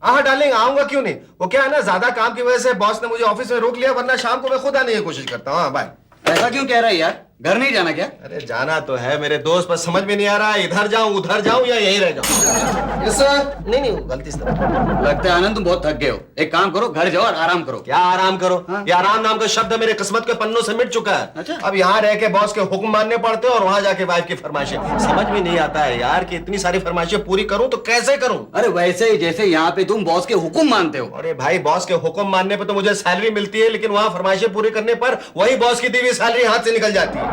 हाँ डार्लिंग, आऊंगा क्यों नहीं। वो क्या है ना, ज्यादा काम की वजह से बॉस ने मुझे ऑफिस में रोक लिया, वरना शाम को मैं खुद आने की कोशिश करता हूँ। हाँ बाय। ऐसा क्यों कह रहा है यार, घर नहीं जाना क्या? अरे जाना तो है मेरे दोस्त, पर समझ में नहीं आ रहा इधर जाऊं उधर जाऊं या यहीं रह जाऊं। Yes sir. नहीं गलती से। लगता है आनंद तुम बहुत थक गए हो। एक काम करो, घर जाओ और आराम करो। क्या आराम करो? हाँ? ये आराम नाम का शब्द मेरे किस्मत के पन्नों से मिट चुका है। अच्छा। अब यहाँ रह के बॉस के हुक्म मानने पड़ते हैं और वहां जाके वाइफ की फरमाइशें। समझ में नहीं आता है यार कि इतनी सारी फरमाइशें पूरी करूं तो कैसे करूं। अरे वैसे ही जैसे यहाँ पे तुम बॉस के हुक्म मानते हो। अरे भाई, बॉस के हुक्म मानने पर तो मुझे सैलरी मिलती है, लेकिन वहां फरमाइशें पूरी करने पर वही बॉस की दी हुई सैलरी हाथ से निकल जाती है।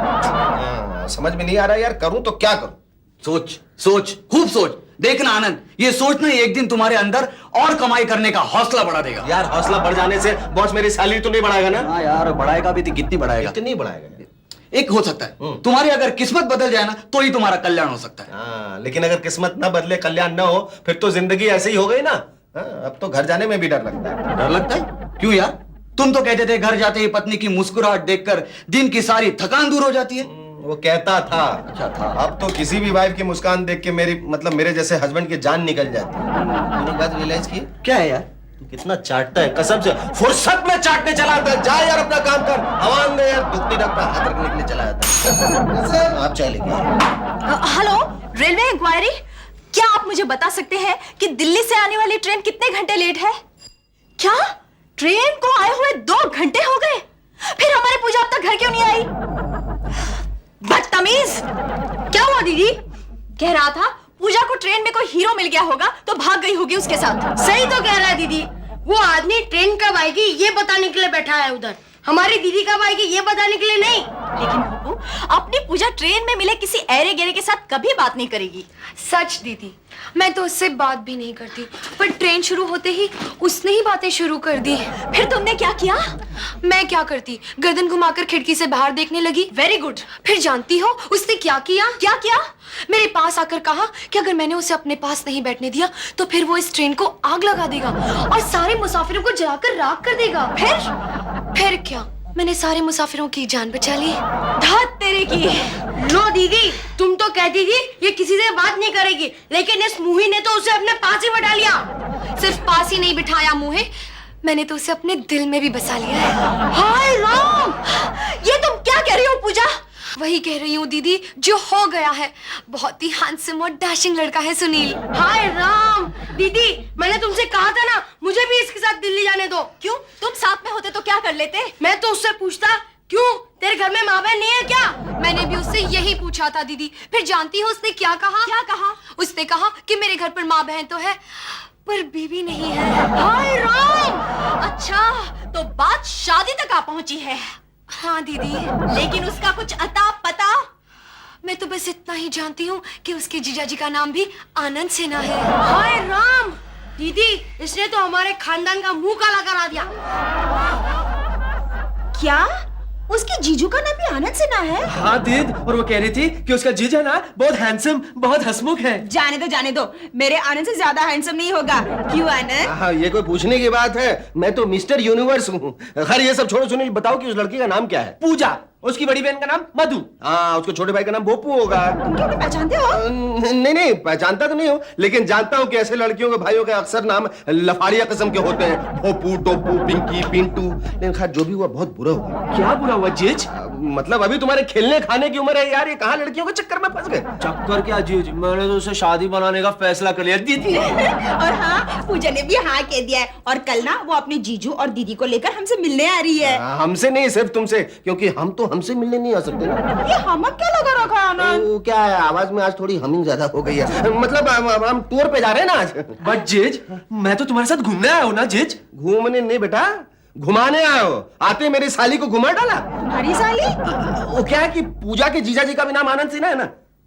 समझ में नहीं आ रहा यार, करूं तो क्या करूं। सोच सोच, खूब सोच। देखना आनंद, ये सोचना एक दिन तुम्हारे अंदर और कमाई करने का हौसला बढ़ा देगा। यार हौसला बढ़ जाने से बॉस मेरी सैलरी तो नहीं बढ़ाएगा ना? हाँ यार, बढ़ाएगा भी तो कितनी बढ़ाएगा? कितनी बढ़ाएगा? एक हो सकता है तुम्हारी अगर किस्मत बदल जाए ना तो ही तुम्हारा कल्याण हो सकता है। हाँ, लेकिन अगर किस्मत न बदले, कल्याण न हो, फिर तो जिंदगी ऐसे ही हो गई ना। हाँ, अब तो घर जाने में भी डर लगता है। डर लगता है? क्यों यार? तुम तो कहते थे घर जाते ही पत्नी की मुस्कुराहट देखकर दिन की सारी थकान दूर हो जाती है। वो कहता था। अच्छा था। अब तो किसी भी वाइफ की मुस्कान देख के मेरे जैसे हस्बैंड की जान निकल जाती है। तूने बात रियलाइज की? क्या है यार? तू कितना चाटता है, कसम से फुर्सत में चाटने चला आता है। जा यार अपना काम कर, आवाज दे यार, दुखती रखता हाथ रखने के लिए चला जाता है। आप चाय लेके आइए। Hello, railway inquiry. क्या आप मुझे बता सकते हैं कि दिल्ली से आने वाली ट्रेन कितने घंटे लेट है? क्या ट्रेन को आए हुए 2 घंटे हो गए? फिर हमारी पूजा अब तक घर क्यों नहीं आई? बदतमीज! क्या हुआ दीदी? कह रहा था पूजा को ट्रेन में कोई हीरो मिल गया होगा तो भाग गई होगी उसके साथ। सही तो कह रहा है दीदी। वो आदमी ट्रेन कब आएगी ये बताने के लिए बैठा है उधर, हमारी दीदी कब आएगी ये बताने के लिए नहीं। लेकिन बब्बू, अपनी पूजा ट्रेन में मिले किसी ऐरे गेरे के साथ कभी बात नहीं करेगी। सच दीदी, मैं तो उससे बात भी नहीं करती, पर ट्रेन शुरू होते ही उसने ही बातें शुरू कर दी। फिर तुमने क्या किया? मैं क्या करती, गर्दन घुमाकर खिड़की से बाहर देखने लगी। Very good. फिर जानती हो उसने क्या किया? क्या किया? मेरे पास आकर कहा कि अगर मैंने उसे अपने पास नहीं बैठने दिया तो फिर वो इस ट्रेन को आग लगा देगा और सारे मुसाफिरों को जलाकर राख कर देगा। फिर क्या, मैंने सारे मुसाफिरों की जान बचा ली। धत तेरे की। लो दीदी, तुम तो कहती थी ये किसी से बात नहीं करेगी, लेकिन इस मुही ने तो उसे अपने पास ही बैठा लिया। सिर्फ पास ही नहीं बिठाया मुहे, मैंने तो उसे अपने दिल में भी बसा लिया है। हाय राम! ये तुम क्या कह रही हो पूजा? वही कह रही हूँ दीदी जो हो गया है। बहुत ही हैंडसम और डैशिंग लड़का है सुनील। हाय राम! दीदी, मैंने तुमसे कहा था ना मुझे भी इसके साथ दिल्ली जाने दो। क्यों? तुम साथ में होते तो क्या कर लेते? मैं तो उससे पूछता, क्यों तेरे घर में माँ बहन नहीं है क्या? मैंने भी उससे यही पूछा था दीदी। फिर जानती हो उसने क्या कहा? क्या कहा? उसने कहा कि मेरे घर पर माँ बहन तो है पर बीवी नहीं है। हाय राम! अच्छा, तो बात शादी तक आ पहुंची है। हाँ दीदी। लेकिन उसका कुछ अता पता? मैं तो बस इतना ही जानती हूँ कि उसके जीजाजी का नाम भी आनंद सिन्हा है। हाय राम! दीदी, इसने तो हमारे खानदान का मुंह काला करा दिया। क्या? उसकी जीजू का नाम भी आनंद सिन्हा है? हाँ दीद, और वो कह रही थी कि उसका जीजा ना बहुत हैंडसम, बहुत हंसमुख है। जाने दो, मेरे आनंद से ज्यादा हैंडसम नहीं होगा। क्यों आनंद? हाँ, ये कोई पूछने की बात है? मैं तो मिस्टर यूनिवर्स हूँ। खैर ये सब छोड़ो, सुनील बताओ कि उस लड़की का नाम क्या है? पूजा। उसकी बड़ी बहन का नाम मधु। हाँ, उसके छोटे भाई का नाम भोपू होगा। तुम क्या पहचानते हो? नहीं पहचानता तो नहीं हूँ, लेकिन जानता हूँ कि ऐसे लड़कियों के भाइयों के अक्सर नाम लफाड़िया किस्म के होते हैं। भोपू, टोपू, पिंकी, पिंटू। लेकिन खैर जो भी हुआ बहुत बुरा हुआ। क्या बुरा हुआ जीज? मतलब अभी तुम्हारे खेलने खाने की उम्र है यार, ये कहाँ लड़कियों के चक्कर में फंस गए? चक्कर क्या जीज, मैंने तो उसे शादी बनाने का फैसला कर लिया दीदी। और हाँ, पूजा ने भी हाँ कह दिया है और कल ना वो अपने जीजू और दीदी को लेकर हमसे मिलने आ रही है। हमसे नहीं, सिर्फ तुमसे, क्योंकि हम तो हमसे मिलने नहीं आ सकते ना। ये हम क्या लगा रखा है आनंद? तो क्या है, आवाज में आज थोड़ी हमिंग ज्यादा हो गई है। मतलब हम टूर पे जा रहे हैं ना आज। बट जीज, मैं तो तुम्हारे साथ घूमने आया हूँ ना जीज। घूमने नहीं बेटा, घुमाने आए हो। आते मेरी साली को घुमा डाला। तुम्हारी साली? वो क्या है कि पूजा के जीजा जी का भी नाम आनंद सिन्हा है ना,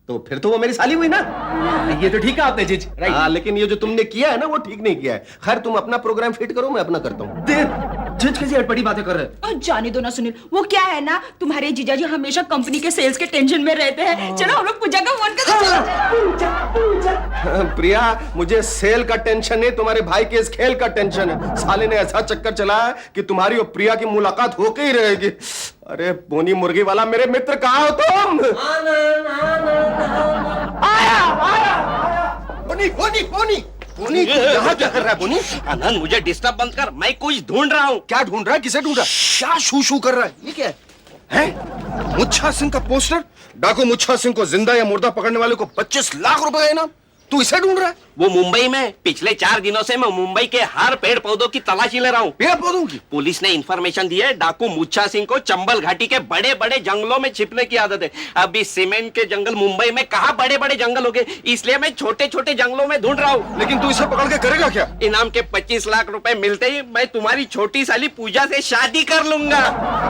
तो फिर तो वो मेरी साली हुई ना। ये तो ठीक है आपने जीज। हाँ, लेकिन ये जो तुमने किया है ना वो ठीक नहीं किया है। खैर तुम अपना प्रोग्राम फिट करो, मैं अपना करता हूँ। जीज कैसी अटपटी बातें कर रहे हैं? और जाने दो ना सुनील, वो क्या है ना, तुम्हारे जीजाजी हमेशा कंपनी के सेल्स के टेंशन में रहते हैं। चलो हम लोग पूजा का फोन करते। प्रिया, मुझे सेल का टेंशन नहीं, तुम्हारे भाई के इस खेल का टेंशन है। साले ने ऐसा चक्कर चलाया कि तुम्हारी और प्रिया की मुलाकात होके ही रहेगी। अरे बोनी मुर्गी वाला मेरे मित्र, कहाँ हो तुम? आया। बोनी बोनी यहाँ क्या कर रहा है बोनी? आनंद मुझे डिस्टर्ब बंद कर, मैं कुछ ढूंढ रहा हूँ। क्या ढूंढ रहा है? किसे ढूंढ रहा है? क्या शू शू कर रहा है? ये क्या है? मुच्छा सिंह का पोस्टर? डाकू मुच्छा सिंह को जिंदा या मुर्दा पकड़ने वाले को 25 लाख रुपए का इनाम। तू इसे ढूंढ रहा है? वो मुंबई में पिछले 4 दिनों से मैं मुंबई के हर पेड़ पौधों की तलाशी ले रहा हूँ। पेड़ पौधों की? पुलिस ने इंफॉर्मेशन दी है डाकू मुच्छा सिंह को चंबल घाटी के बड़े बड़े जंगलों में छिपने की आदत है। अभी सीमेंट के जंगल मुंबई में कहाँ बड़े बड़े जंगल हो गए, इसलिए मैं छोटे छोटे जंगलों में ढूंढ रहा हूँ। लेकिन तू इसे पकड़ के करेगा क्या? इनाम के 25 लाख रुपए मिलते ही मैं तुम्हारी छोटी साली पूजा से शादी कर लूंगा।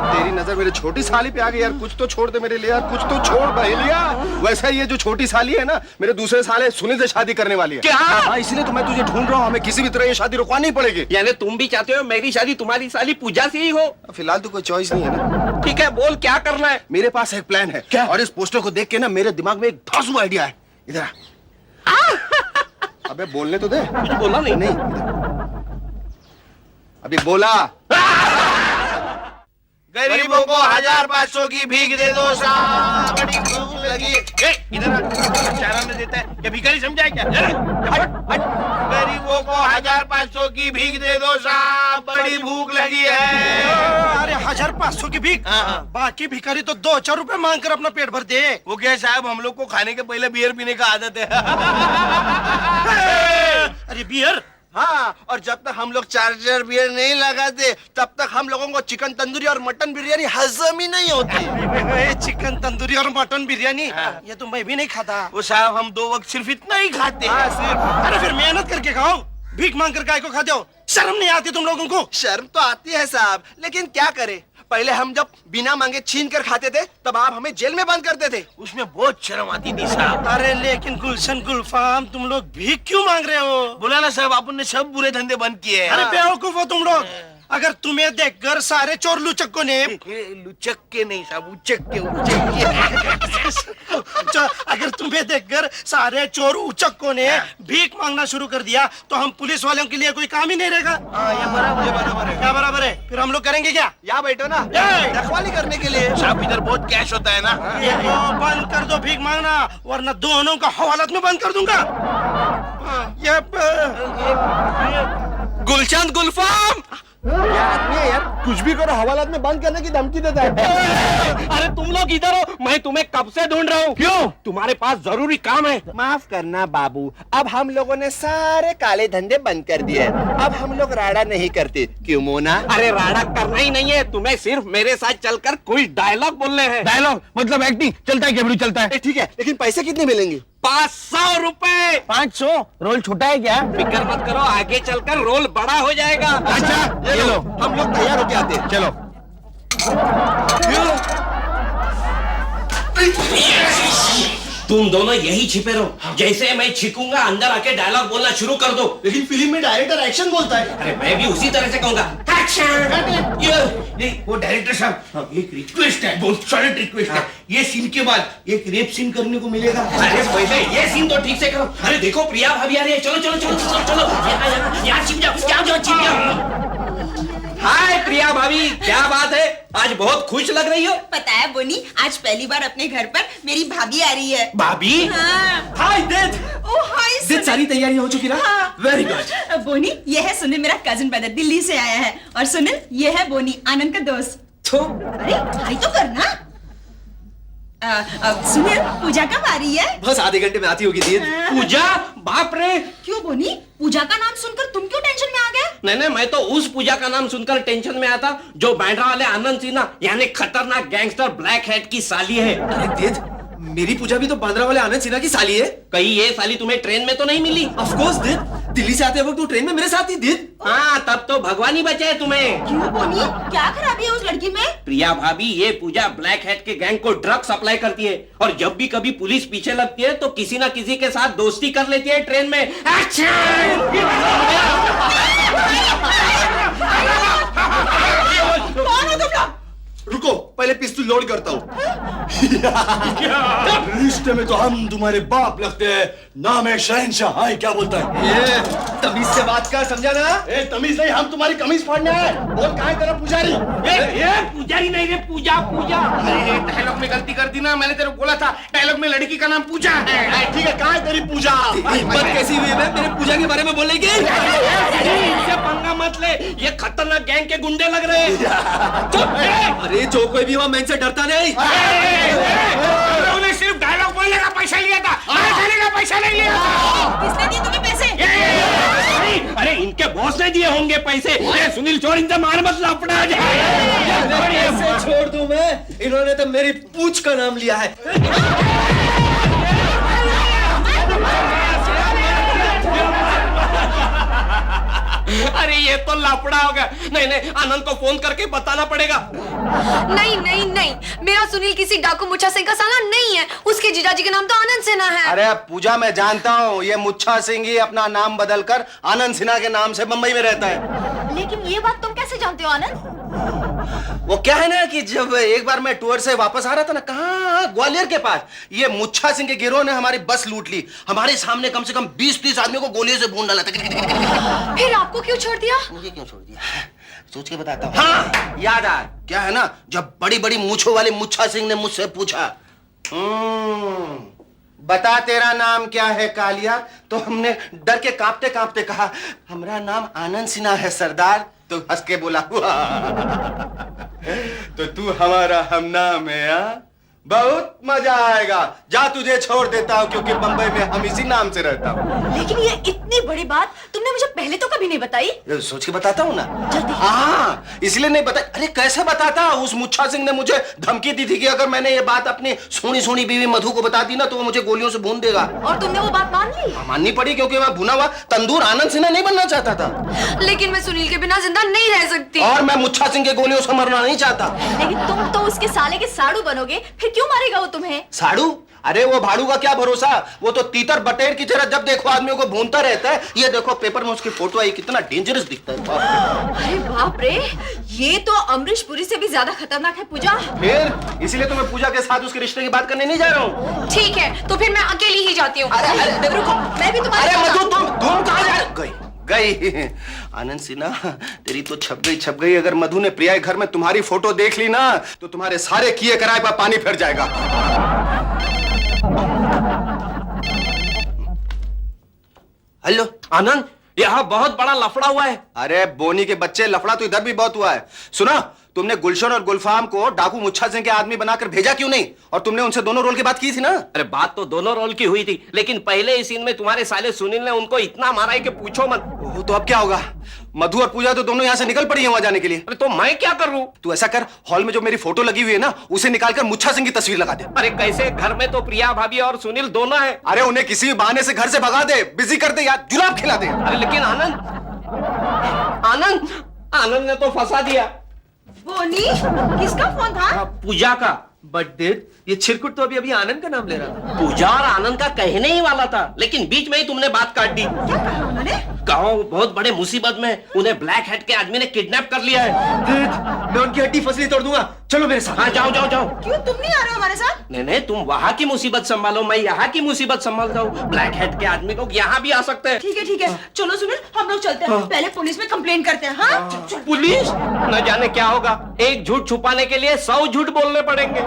तेरी नजर मेरी छोटी साली पे आ गई यार। कुछ तो छोड़ दे मेरे लिए यार, कुछ तो छोड़ बहेलिया। वैसे ये जो छोटी साली है ना, मेरे दूसरे साले सुनील से शादी करने वाली है। क्या? हाँ, इसलिए तो मैं तुझे ढूंढ रहा हूँ। हमें किसी भी तरह ये शादी रुकवानी पड़ेगी। यानी तुम भी चाहते हो मेरी शादी तुम्हारी साली पूजा से ही हो? फिलहाल तो कोई चॉइस नहीं है ना। ठीक है, बोल क्या करना है। मेरे पास एक प्लान है। क्या? और इस पोस्टर को देख के ना मेरे दिमाग में एक धांसू आइडिया है। इधर आ। अबे बोलने तो दे। कुछ बोला नहीं। नहीं इधर। अभी बोला। गरीबों को 1500 की भीख दे दो साहब, बड़ी भूख लगी। इधर चारा में देता है क्या? भिखारी समझा है क्या? हट हट। गरीबों को 1500 की भीख दे दो साहब, बड़ी भूख लगी है। अरे 1500 की भीख? बाकी भिखारी तो 2-4 रुपए मांग कर अपना पेट भर दे। वो क्या साहब, हम लोग को खाने के पहले बियर पीने का आदत है। अरे बियर? हाँ, और जब तक हम लोग चार्जर बियर नहीं लगाते तब तक हम लोगों को चिकन तंदूरी और मटन बिरयानी हजम ही नहीं होती। चिकन तंदूरी और मटन बिरयानी ये तो मैं भी नहीं खाता। वो साहब हम 2 वक्त सिर्फ इतना ही खाते हैं। अरे फिर मेहनत करके खाओ, भीख मांग कर काय को खाते हो? शर्म नहीं आती तुम लोगों को? शर्म तो आती है साहब, लेकिन क्या करें। पहले हम जब बिना मांगे छीन कर खाते थे तब आप हमें जेल में बंद करते थे, उसमें बहुत शर्म आती थी साहब। अरे लेकिन गुलशन गुलफाम, तुम लोग भीख क्यों मांग रहे हो? बोला ना साहब, अपन ने सब बुरे धंधे बंद किए हैं। अरे बेवकूफ हो तुम लोग। अगर तुम्हें देखकर सारे चोर लुचक्कों ने लुचक के नहीं साहब, उचक के उचक के। अगर तुम्हें देखकर सारे चोर उचक्कों ने भीख मांगना शुरू कर दिया तो हम पुलिस वालों के लिए कोई काम ही नहीं रहेगा। ये बराबर है। क्या बराबर है? फिर हम लोग करेंगे क्या? यहाँ बैठो ना, रखवाली करने के लिए। साहब इधर बहुत कैश होता है ना। ये तो बंद कर दो भीख मांगना, वरना दोनों का हवालात में बंद कर दूंगा। ये गुलचंद गुलफाम, क्या आदमी है यार? कुछ भी करो, हवालात में बंद करने की धमकी देता है। अरे तुम लोग इधर हो, मैं तुम्हें कब से ढूंढ रहा हूँ। क्यों? तुम्हारे पास जरूरी काम है। माफ करना बाबू, अब हम लोगों ने सारे काले धंधे बंद कर दिए। अब हम लोग राड़ा नहीं करते। क्यों मोना? अरे राड़ा करना ही नहीं है, तुम्हें सिर्फ मेरे साथ चलकर कोई डायलॉग बोलने हैं। डायलॉग मतलब एक्टिंग? चलता है क्या? चलता है। ठीक है, लेकिन पैसे कितने मिलेंगे? 500 रुपए। 500? रोल छोटा है क्या? फिक्र मत करो, आगे चलकर रोल बड़ा हो जाएगा। अच्छा ये लो, हम लोग तैयार होके आते हैं। चलो। तुम दोनों यही छिपे रहो, जैसे मैं छिपूंगा अंदर आके डायलॉग बोलना शुरू कर दो। लेकिन फिल्म में डायरेक्टर एक्शन बोलता है। अरे मैं भी उसी तरह से कहूंगा, एक्शन। ये वो डायरेक्टर साहब, एक रिक्वेस्ट है, बहुत सॉलिड रिक्वेस्ट है। ये सीन के बाद एक रेप सीन करने को मिलेगा। अरे पहले ये सीन तो ठीक से करो। अरे देखो प्रिया भाभी आ रही है, चलो चलो चलो चलो चलो, यहाँ छिप जाओ, छिप जाओ। हाय प्रिया भाभी, क्या बात है, आज बहुत खुश लग रही हो। पता है बोनी, आज पहली बार अपने घर पर मेरी भाभी आ रही है। भाभी? हाँ। हाय डेड। ओ हाय डेड, सारी तैयारी हो चुकी ना? हाँ। Very good. बोनी, ये है सुनील, मेरा कजिन ब्रदर, दिल्ली से आया है। और सुनील, ये है बोनी, आनंद का दोस्त। तो अरे हाय तो करना। सुनील, पूजा कब आ रही है? बस आधे घंटे में आती होगी दीद। पूजा? बाप रे। क्यों बोनी, पूजा का नाम सुनकर तुम क्यों टेंशन में आ गए? नहीं, मैं तो उस पूजा का नाम सुनकर टेंशन में आया था जो बैंड्रा वाले आनंद सिन्हा यानी खतरनाक गैंगस्टर ब्लैक हैट की साली है। अरे दीद, मेरी पूजा भी तो बांद्रा वाले आनंद सिन्हा की साली है। कहीं ये साली तुम्हें ट्रेन में तो नहीं मिली? ऑफ कोर्स दीद, दिल्ली से आते वक्त तू ट्रेन में मेरे साथ ही दीद। हाँ, तब तो भगवान ही बचे तुम्हें। क्यों बोनी, क्या खराबी है उस लड़की में? प्रिया भाभी, ये पूजा ब्लैक हैट के गैंग को ड्रग सप्लाई करती है और जब भी कभी पुलिस पीछे लगती है तो किसी ना किसी के साथ दोस्ती कर लेती है ट्रेन में। एक्शन! रुको, पहले पिस्तौल लोड करता हूँ। रिश्ते में तो हम तुम्हारे बाप लगते हैं, नाम है शहंशाह। हाय क्या बोलता है? ये तमीज से बात कर, समझा ना? ए तमीज नहीं, हम तुम्हारी कमीज फाड़ने आए। बोल कहाँ है तेरा पुजारी? ये पुजारी नहीं रे, पूजा पूजा। अरे डायलॉग में गलती कर दी ना, मैंने तेरे को बोला था डायलॉग में लड़की का नाम पूजा है। ठीक है, कहाँ है तेरी पूजा? हिम्मत कैसी हुई है मेरे पूजा के बारे में बोलने की? इनसे पंगा मत ले, ये खतरनाक गैंग के गुंडे लग रहे हैं। चुप रे। अरे जो कोई भी हो, मैं इनसे डरता नहीं। उन्होंने सिर्फ डायलॉग बोलने का पैसा लिया था, खाने का पैसा नहीं लिया था। किसने दिए तुम्हें पैसे? अरे इनके बॉस ने दिए होंगे पैसे। सुनील चोर, इनसे मार मत लपड़ा। ऐसे छोड़ दूं मैं? इन्होंने तो मेरी पूछ का नाम लिया है। अरे ये तो लापड़ा होगा। नहीं नहीं, आनंद को फोन करके बताना पड़ेगा। नहीं नहीं नहीं, मेरा सुनील किसी डाकू मुच्छा सिंह का साला नहीं है। उसके जीजाजी का नाम तो आनंद सिन्हा है। अरे पूजा, मैं जानता हूँ ये मुच्छा सिंह ही अपना नाम बदलकर आनंद सिन्हा के नाम से मुंबई में रहता है। लेकिन ये बात तुम कैसे जानते हो आनंद? वो क्या है ना कि जब एक बार मैं टूर से वापस आ रहा था ना, कहाँ, ग्वालियर के पास, ये मुच्छा सिंह के गिरोह ने हमारी बस लूट ली। हमारे सामने कम से कम 20-30 आदमियों को गोलियों से भून डाला था। फिर आपको क्यों छोड़ दिया? मुझे क्यों छोड़ दिया? सोच के बताता हूँ। हाँ, याद आया। क्या है ना, जब बड़ी बड़ी मूंछों वाले मुच्छा सिंह ने मुझसे पूछा, बता तेरा नाम क्या है कालिया? तो हमने डर के कांपते कांपते कहा, हमारा नाम आनंद सिन्हा है सरदार। तो हंस के बोला, तो तू हमारा हमनाम है? हाँ, बहुत मजा आएगा। जा, तुझे छोड़ देता हूँ, क्योंकि बंबई में हम इसी नाम से रहता हूँ। लेकिन ये इतनी बड़ी बात तुमने मुझे पहले तो कभी नहीं बताई। सोच के बताता हूँ ना। हाँ, इसलिए नहीं बता। अरे कैसे बताता? उस मुच्छा सिंह ने मुझे धमकी दी थी कि अगर मैंने ये बात अपनी सोनी सोनी बीवी मधु को बता दी ना, तो वो मुझे गोलियों से भून देगा। और तुमने वो बात मान ली? माननी पड़ी, क्योंकि मैं भुना हुआ तंदूर आनंद सिन्हा नहीं बनना चाहता था। लेकिन मैं सुनील के बिना जिंदा नहीं रह सकती। और मैं मुच्छा सिंह के गोलियों से मरना नहीं चाहता। लेकिन तुम तो उसके साले के साड़ू बनोगे, फिर क्यों मारेगा वो तुम्हें? साड़ू? अरे वो भाड़ू का क्या भरोसा, वो तो तीतर बटेर की तरह जब देखो आदमियों को भूनता रहता है। ये देखो पेपर में उसकी फोटो आई, कितना डेंजरस दिखता है। अरे बाप रे, ये तो अमरीश पुरी से भी ज्यादा खतरनाक है पूजा। फिर इसलिए तो मैं पूजा के साथ उसके रिश्ते की बात करने नहीं जा रहा हूँ। ठीक है, तो फिर मैं अकेली ही जाती हूँ। अरे रुको, मैं भी तुम्हारे अरे साथ मधु, तुम कहाँ जा रही? गई आनंद सिन्हा, तेरी तो छप गई। अगर मधु ने प्रिया के घर में तुम्हारी फोटो देख ली ना, तो तुम्हारे सारे किए कराए पर पानी फिर जाएगा। हेलो आनंद, यहाँ बहुत बड़ा लफड़ा हुआ है। अरे बोनी के बच्चे, लफड़ा तो इधर भी बहुत हुआ है। सुना, तुमने गुलशन और गुलफाम को डाकू मुच्छा सिंह के आदमी बनाकर भेजा क्यों नहीं? और तुमने उनसे दोनों रोल की बात की थी ना? अरे बात तो दोनों रोल की हुई थी, लेकिन पहले ही सीन में तुम्हारे साले सुनील ने उनको इतना मारा है कि पूछो मत। तो अब क्या होगा? मधु और पूजा तो दोनों यहाँ से निकल पड़ी है वहां जाने के लिए। अरे तो मैं क्या कर लूं? तू ऐसा कर, हॉल में जो मेरी फोटो लगी हुई है ना, उसे निकालकर मुच्छा सिंह की तस्वीर लगा दे। अरे कैसे? घर में तो प्रिया भाभी और सुनील दोनों हैं। अरे उन्हें किसी भी बहाने से घर से भगा दे, बिजी कर दे, यार जुलाब खिला दे। अरे लेकिन आनंद ने तो फंसा दिया। बोनी, किसका फोन था? पूजा का। बट ये छिरकुट तो अभी आनंद का नाम ले रहा था। पूजा और आनंद का कहने ही वाला था, लेकिन बीच में ही तुमने बात काट दी। क्या कहा उन्होंने? कहो बहुत बड़े मुसीबत में, उन्हें ब्लैक हेड के आदमी ने किडनैप कर लिया है। मैं उनकी हड्डी फसली तोड़ दूंगा। चलो मेरे साथ। हाँ जाओ जाओ जाओ। क्यों, तुम नहीं आ रहे हो हमारे साथ? नहीं, तुम वहाँ की मुसीबत संभालो, मैं यहाँ की मुसीबत संभालता हूँ। ब्लैक हेड के आदमी लोग यहाँ भी आ सकते हैं। ठीक है, चलो सुनील, हम लोग चलते हैं। पहले पुलिस में कंप्लेंट करते हैं। हाँ? पुलिस? न जाने क्या होगा, एक झूठ छुपाने के लिए 100 झूठ बोलने पड़ेंगे।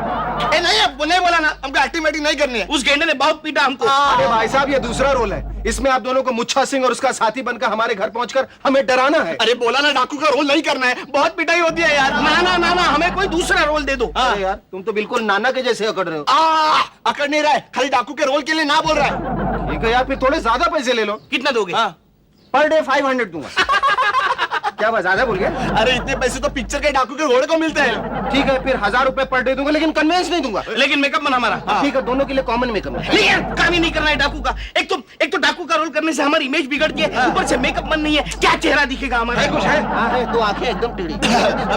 नहीं बोला ना, हमको एक्टिविटी नहीं करनी है। उस गेंडे ने बहुत पीटा हमको। अरे भाई साहब, ये दूसरा रोल है। इसमें आप दोनों को मुच्छा सिंह और उसका साथी बनकर हमारे घर पहुंचकर हमें डराना है। अरे बोला ना, डाकू का रोल नहीं करना है, बहुत पिटाई होती है यार। ना, हमें कोई दूसरा रोल दे दो। अरे यार, तुम तो बिल्कुल नाना के जैसे अकड़ रहे हो। अकड़ नहीं रहा है, खाली डाकू के रोल के लिए ना बोल रहा है। ठीक है यार, फिर थोड़े ज्यादा पैसे ले लो। कितना दोगे? पर डे 500 दूंगा। क्या बात, ज्यादा बोल गया? अरे इतने पैसे तो पिक्चर के डाकू के घोड़े को मिलते हैं। ठीक है, फिर 1000 रुपए पर डे दूंगा, लेकिन कन्वेंस नहीं दूंगा। लेकिन मेकअप बना हमारा। ठीक है, दोनों के लिए कॉमन मेकअप है। नहीं, काम ही नहीं करना है डाकू का। एक तो डाकू का रोल करने से हमारी इमेज बिगड़ती है, ऊपर से मेकअप बन नहीं है, क्या चेहरा दिखेगा हमारा? कुछ है? हाँ है, दो आंखें एकदम टेढ़ी।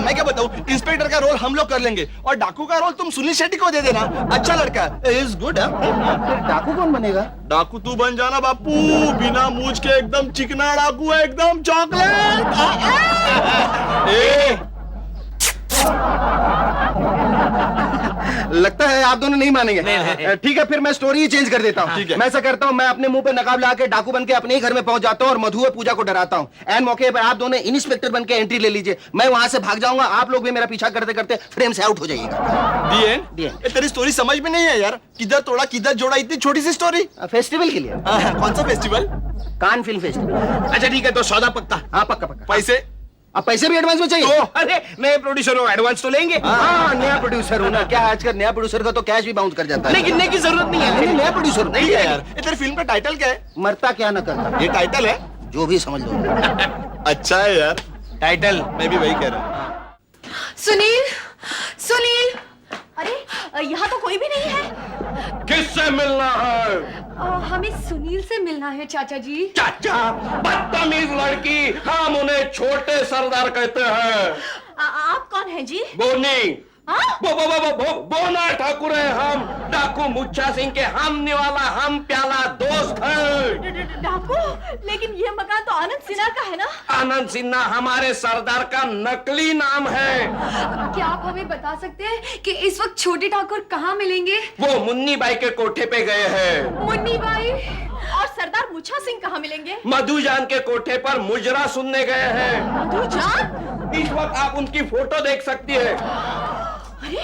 मैं क्या बताऊं, इंस्पेक्टर का रोल हम लोग कर लेंगे और डाकू का रोल तुम सुनील शेट्टी को दे देना। अच्छा लड़का इज गुड। फिर डाकू कौन बनेगा? डाकू तू बन जाना बापू, बिना मूछ के एकदम चिकना डाकू है, एकदम चॉकलेट। लगता है आप दोनों नहीं मानेंगे। ठीक है, फिर मैं स्टोरी ही चेंज कर देता हूँ। मैं ऐसा करता हूँ, मैं अपने मुंह पे नकाब लगा के डाकू बन के अपने ही घर में पहुंच जाता हूँ और मधु और पूजा को डराता हूँ। एन मौके पर आप दोनों इंस्पेक्टर बन के एंट्री ले लीजिए, मैं वहां से भाग जाऊंगा, आप लोग भी मेरा पीछा करते करते फ्रेम से आउट हो जाइएगा। तेरी स्टोरी समझ में नहीं है यार, किधर तोड़ा किधर जोड़ा, इतनी छोटी सी स्टोरी। फेस्टिवल के लिए। कौन सा फेस्टिवल? Cannes film festival. अच्छा ठीक है, तो सौदा पक्का? हाँ पक्का पक्का। पैसे? अब पैसे भी एडवांस में चाहिए? तो अरे नए प्रोड्यूसर हो, एडवांस तो लेंगे। हाँ, नया प्रोड्यूसर हूँ ना, क्या आजकल नया प्रोड्यूसर का तो कैश भी बाउंस कर जाता है। नहीं गिनने की जरूरत नहीं है। नहीं, नया प्रोड्यूसर हूँ। नहीं है यार। तेरी फिल्म का टाइटल क्या है? मरता क्या न करता। ये टाइटल है? जो भी समझ लो। अच्छा है यार टाइटल, मैं भी वही कह रहा हूँ। सुनील, सुनील, अरे यहाँ तो कोई भी नहीं है। किससे मिलना है? हमें सुनील से मिलना है चाचा जी। चाचा, बदतमीज लड़की, हम उन्हें छोटे सरदार कहते हैं। आप कौन हैं जी? बोनी। हाँ? बोना ठाकुर है हम, डाकू मुच्छा सिंह के हम निवाला हम प्याला दोस्त हैं। डाकू? लेकिन ये मकान तो आनंद सिन्हा का है ना? आनंद सिन्हा हमारे सरदार का नकली नाम है। क्या आप हमें बता सकते हैं कि इस वक्त छोटे ठाकुर कहाँ मिलेंगे? वो मुन्नी बाई के कोठे पे गए हैं। मुन्नी बाई? और सरदार मुच्छा सिंह कहाँ मिलेंगे? मधु जान के कोठे पर मुजरा सुनने गए हैं। मधु जान? इस वक्त आप उनकी फोटो देख सकती है। अरे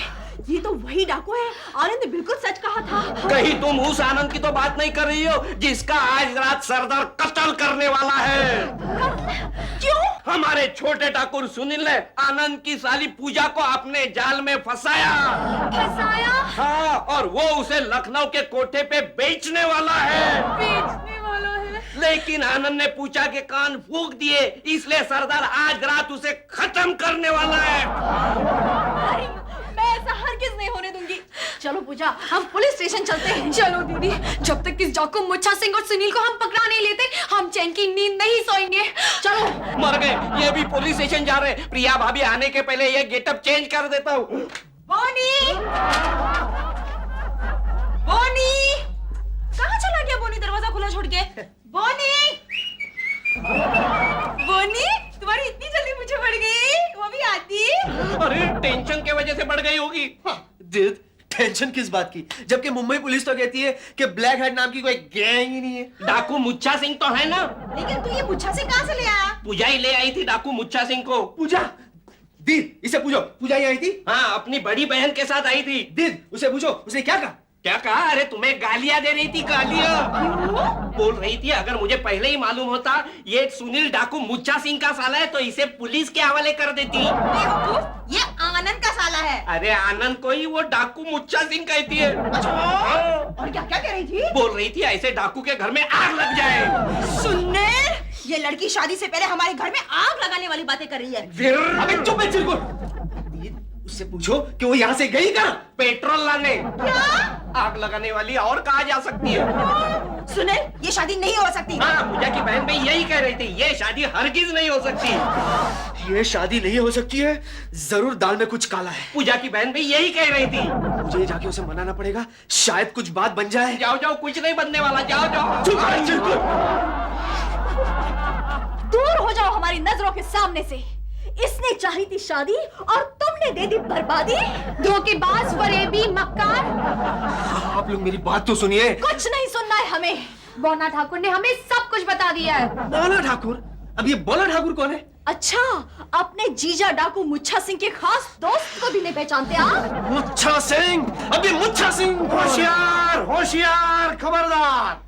ये तो वही डाकू है, आनंद ने बिल्कुल सच कहा था। कहीं तुम उस आनंद की तो बात नहीं कर रही हो जिसका आज रात सरदार कत्ल करने वाला है? क्यों? हमारे छोटे ठाकुर सुनील ने आनंद की साली पूजा को अपने जाल में फंसाया। फंसाया? हाँ, और वो उसे लखनऊ के कोठे पे बेचने वाला है। बेचने वाला है? लेकिन आनंद ने पूजा के कान फूंक दिए, इसलिए सरदार आज रात उसे खत्म करने वाला है। मैं ऐसा हरगिज नहीं होने दूंगी। चलो पूजा, हम पुलिस स्टेशन चलते हैं। चलो दीदी, जब तक इस डाकू मुच्छा सिंह और सुनील को हम पकड़ा नहीं लेते, हम चैन की नींद नहीं सोएंगे। चलो। मर गए, ये भी पुलिस स्टेशन जा रहे हैं। प्रिया भाभी आने के पहले ये गेटअप चेंज कर देता हूँ। बोनी, बोनी, कहाँ चला गया बोनी दरवाजा खुला छोड़ के? बोनी, बोनी, तुम्हारी इतनी जल्दी मुझे बढ़ गई, वो भी आती? अरे टेंशन के वजह से बढ़ गई होगी। दीद, टेंशन किस बात की, जबकि मुंबई पुलिस तो कहती है कि ब्लैक हेड नाम की कोई गैंग ही नहीं है। डाकू मुच्छा सिंह तो है ना? लेकिन तू ये मुच्छा सिंह कहाँ से ले आया? पूजा ही ले आई थी डाकू मुच्छा सिंह को। पूजा? दीद, इसे पूछो, पूजा ही आई थी? हाँ, अपनी बड़ी बहन के साथ आई थी। दीद, उसे पूछो, उसने क्या कहा? क्या कहा? अरे तुम्हें गालियां दे रही थी, गालियां बोल रही थी। अगर मुझे पहले ही मालूम होता ये सुनील डाकू मुच्छा सिंह का साला है तो इसे पुलिस के हवाले कर देती। बेवकूफ, ये आनंद का साला है। अरे आनंद को ही वो डाकू मुच्छा सिंह कहती है। और क्या क्या कह रही थी? बोल रही थी ऐसे डाकू के घर में आग लग जाए। सुनने, ये लड़की शादी से पहले हमारे घर में आग लगाने वाली बातें कर रही है। फिर अबे चुप है चिरकुट। उससे पूछो कि वो यहाँ से गई कहाँ? पेट्रोल लाने। क्या? आग लगाने वाली और कहा जा सकती है? सुने, ये शादी नहीं हो सकती। हाँ, पूजा की बहन भी यही कह रही थी, ये शादी हरगिज नहीं हो सकती। ये शादी नहीं हो सकती है, जरूर दाल में कुछ काला है। पूजा की बहन भी यही कह रही थी। मुझे जाके उसे मनाना पड़ेगा, शायद कुछ बात बन जाए। जाओ जाओ, कुछ नहीं बनने वाला, जाओ जाओ। दूर हो जाओ हमारी नजरों के सामने से। इसने चाही थी शादी और तुमने दे दी बर्बादी। धोखेबाज, फरेबी, मक्कार। आप लोग मेरी बात तो सुनिए। कुछ नहीं सुनना है हमें। बोना ठाकुर ने हमें सब कुछ बता दिया है। बोला ठाकुर? अब ये बोला ठाकुर कौन है? अच्छा, अपने जीजा डाकू मुच्छा सिंह के खास दोस्त को भी नहीं पहचानते आप? मुच्छा सिंह? अब ये मुच्छा सिंह? होशियार, होशियार, खबरदार।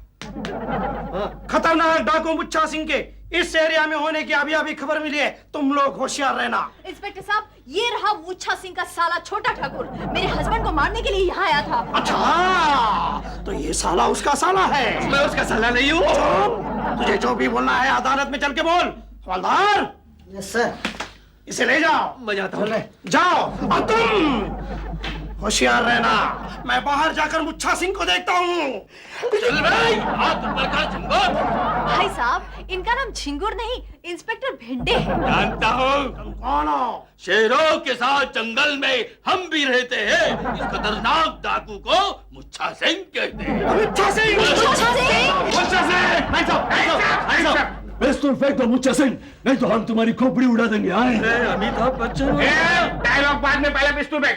खतरनाक डाकू मुच्छा सिंह के इस एरिया में होने की अभी अभी खबर मिली है, तुम लोग होशियार रहना। इंस्पेक्टर साहब, ये रहा मुच्छा सिंह का साला छोटा ठाकुर, मेरे हस्बैंड को मारने के लिए यहाँ आया था। अच्छा, तो ये साला उसका साला है? मैं उसका साला नहीं हूँ। तुझे जो भी बोलना है अदालत में चल के बोल। हवलदार, यस सर। इसे ले जाओ। मैं जाता हूँ। जाओ। और तुम होशियार रहना, मैं बाहर जाकर मुच्छा सिंह को देखता हूँ। चल भाई, हाथ ऊपर कर झिंगुर। भाई साहब, इनका नाम झिंगुर नहीं, इंस्पेक्टर भिंडे है। जानता हूँ। तुम कौन हो? शेरों के साथ जंगल में हम भी रहते हैं। इस खतरनाक डाकू को मुच्छा सिंह कहते हैं। मुच्छा सिंह! मुच्छा सिंह! मुच्छा सिंह! पिस्तौल फेंक दो मुच्छा सिंह, नहीं तो हम तुम्हारी खोपड़ी उड़ा देंगे। आए अमिताभ बच्चन डायलॉग बाद में, पहले पिस्तौल फेंक।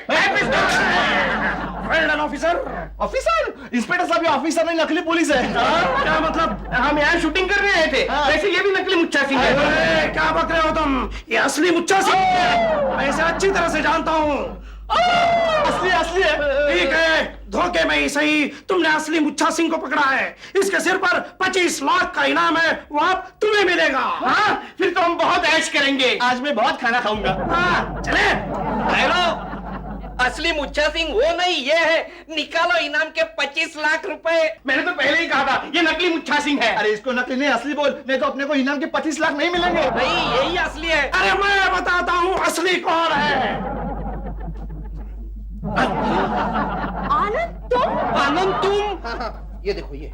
Well done officer. Officer? Inspector साहब ये ऑफिसर नहीं नकली पुलिस है। क्या मतलब? हम यहाँ शूटिंग करने आए थे, वैसे ये भी नकली मुच्छा सिंह है। अरे, क्या बक रहे हो तुम? ये असली मुच्छा सिंह है। मैं इसे अच्छी तरह से जानता हूँ। असली असली है। ठीक है, धोखे में ही सही तुमने असली मुच्छा सिंह को पकड़ा है। इसके सिर पर 25 लाख का इनाम है, वो अब तुम्हें मिलेगा। हाँ, फिर तो हम बहुत ऐश करेंगे। आज मैं बहुत खाना खाऊंगा। हाँ, चले। हेलो, असली मुच्छा सिंह वो नहीं, ये है। निकालो इनाम के 25 लाख रुपए। मैंने तो पहले ही कहा था ये नकली मुच्छा सिंह है। अरे इसको नकली नहीं असली बोल, नहीं तो अपने को इनाम के 25 लाख नहीं मिलेंगे। नहीं, यही असली है। अरे मैं बताता हूँ असली कौन है। आनंद तुम? आनंद तुम? ये देखो ये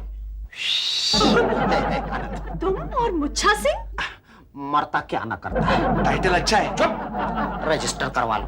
तुम और मुच्छा सिंह? मरता क्या ना करता है। टाइटल अच्छा है। चुप, रजिस्टर करवा लो।